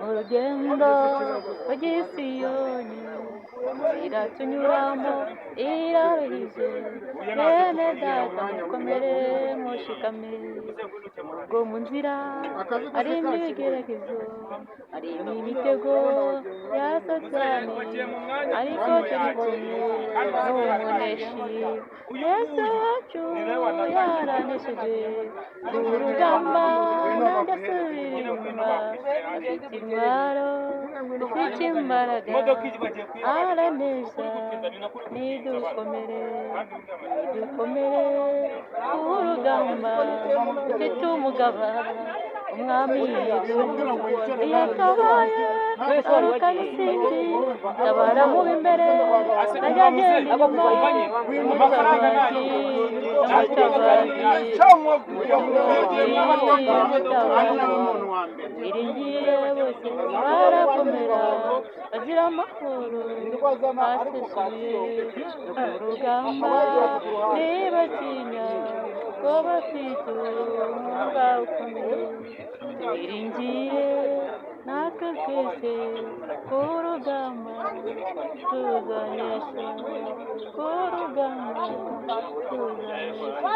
urugendo rw'Isiyoni iratunyuramo iraruhije bene data mukomere mushikame ubwo mu nzira harimo ibigeragezo harimo imitego ya satani ariko turi kumwe n'umuneshi Yesu wacu yaranesheje urugamba n'agasubira inyuma afite intwaro dufite imbaraga aranesha nidukomere urugamba dufite umugaba umwami yatabaye arukana isindi tabara mu imbere najyagenda inyuma umutabazi iringiye bose barakomera bagira amahoro basesuye urugamba ntibatinya ko bafite umwuga ukomeye iringiye natwe twese ku rugamba tuzanesha ku rugamba tuzanesha